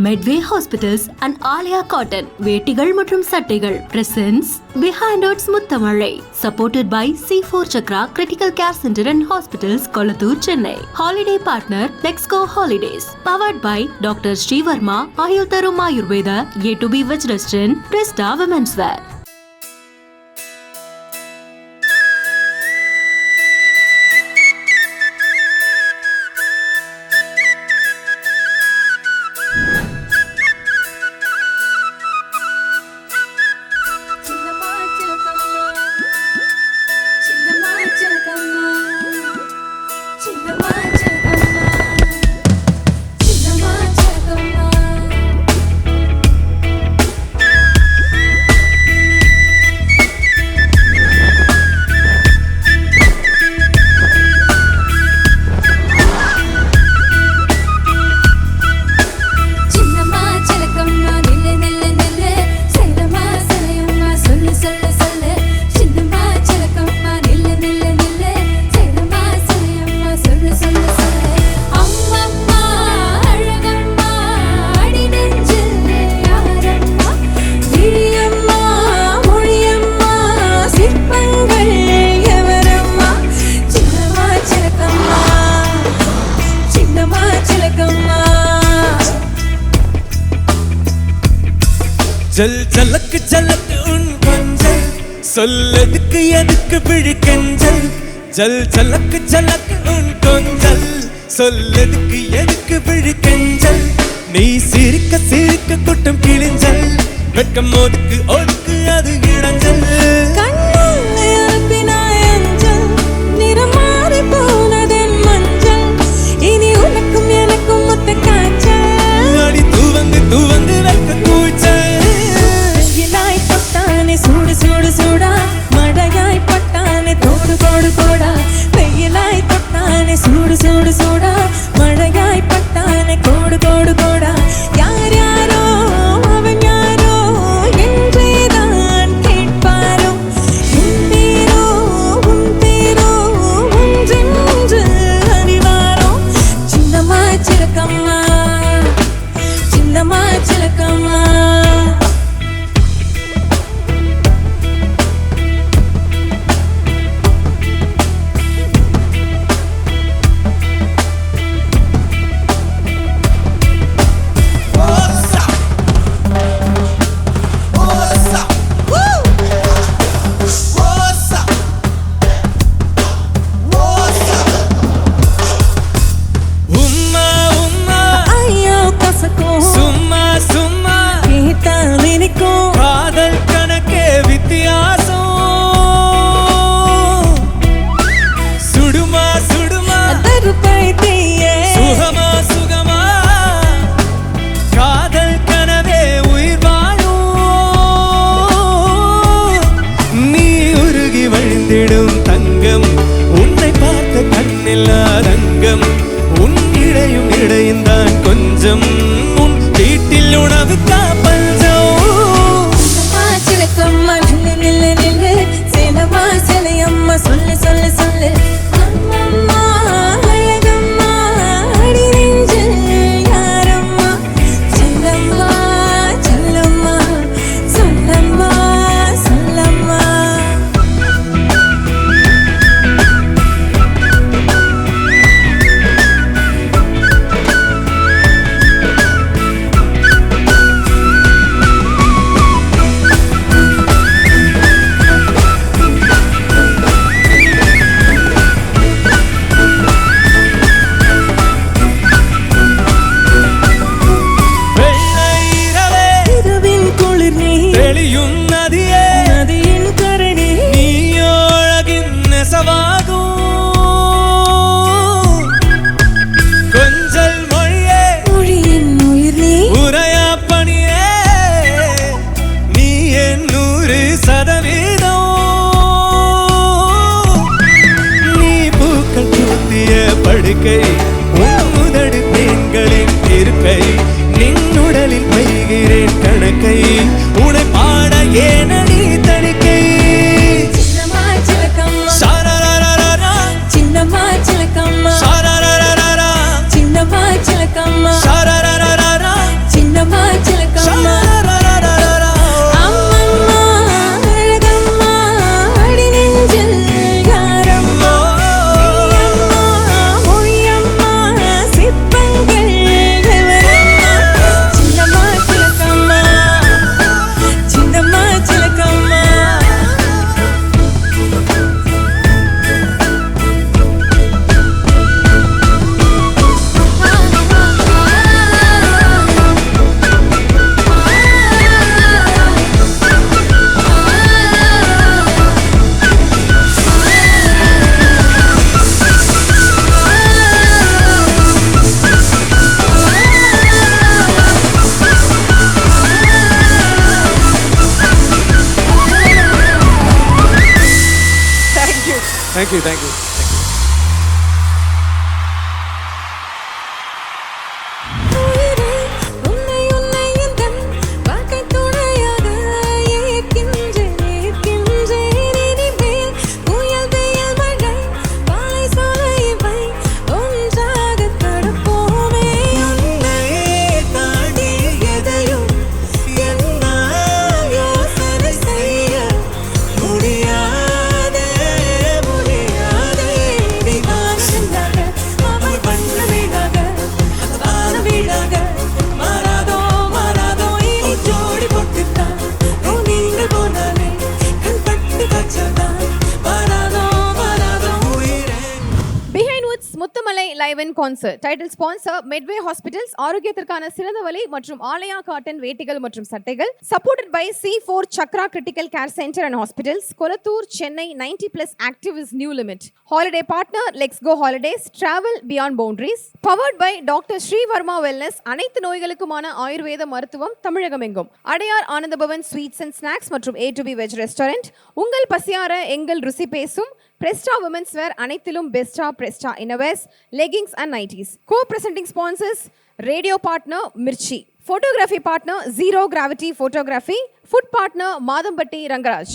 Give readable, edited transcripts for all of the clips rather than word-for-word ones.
Medway Hospitals and Alia Cotton வேட்டிகள் மற்றும் சட்டைகள் presents Behind Odds முத்தமழை supported by C4 Chakra Critical Care Center and Hospitals Kolattur Chennai. Holiday partner Lexco Holidays powered by Dr. Srivarma Ayur Tarum Ayurveda A2B Veg Restaurant Presta Women's Wear. Jal ஜலக்கு ஜலக்கு உன் கொஞ்சல் சொல்லதுக்கு எதுக்கு விழிக்கெஞ்சல் ஜல் ஜலக்கு ஜலக்கு உன் கொஞ்சல் சொல்லதுக்கு எதுக்கு விழிக்கெஞ்சல் நீ சிரிக்க சிரிக்க குட்டம் கிழிஞ்சல் வெட்கம் ஒதுக்கு ஒதுக்கு அது இடைஞ்சல் தங்கம் உன்னை பார்த்த கண்ணில் அரங்கம் உன் இடையும் இடைந்தான் கொஞ்சம் உன் வீட்டில் உணவு காப்பல்ஜோ சிலக்கம்மா நில்லு நில்லு நில்லு சேலமா சிலையம்மா சொல்லு சொல்லு சொல்லு அம்மம்மா அழகம்மா அடி நெஞ்சில் யாரம்மா செல்லம்மா செல்லம்மா சொல்லம்மா சொல்லம்மா படுக்கை உன் முதடு தேன்களின் இருக்கை நின்னுடலில் பெய்கிறேன் கணக்கை உனை பாட ஏனடி தணிக்கை சின்னம்மா சிலக்கம்மா சின்னம்மா சிலக்கம்மா சின்னம்மா சிலக்கம்மா சின்னம்மா thank you thank you. Muthumalai live in concert. Title sponsor Medway hospitals, ஆரோக்கியத்திற்கான சிறந்த வழி மற்றும் ஆலயா காட்டன் வேட்டிகள் மற்றும் சட்டைகள். Supported by C4 Chakra critical care centre and hospitals, Kolathur, Chennai. 90+ active is new limit. Holiday partner Let's Go Holidays, travel beyond boundaries. Powered by doctor Sreevarma wellness, அனைத்து நோய்களுக்குமான ஆயுர்வேத மருத்துவம் தமிழகம் எங்கும். Adyar Anandabhavan sweets and snacks மற்றும் A to B veg restaurant. உங்கள் பசியார எங்கள் ருசி பேசும் Presta Women's Wear, அனைத்திலும் பெஸ்டா Presta Innerwears, leggings and nighties. Co-presenting sponsors radio partner Mirchi, photography partner Zero Gravity Photography, food partner Madambatti Rangaraj.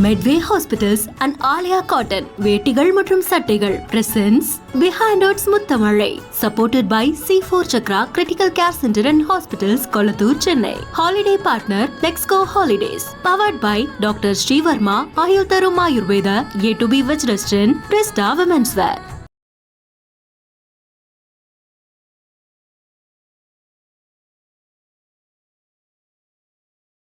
Medway Hospitals and Alia Cotton வேட்டிகள் மற்றும் சட்டைகள் presents Behind Odds முத்தமழை, supported by C4 Chakra Critical Care Center and Hospitals, Kolathur, Chennai. Holiday partner Let's Go Holidays, powered by doctor Sreevarma, ஆயுள் தரும் Ayurveda, A to B veg restaurant, Presta Women's Wear.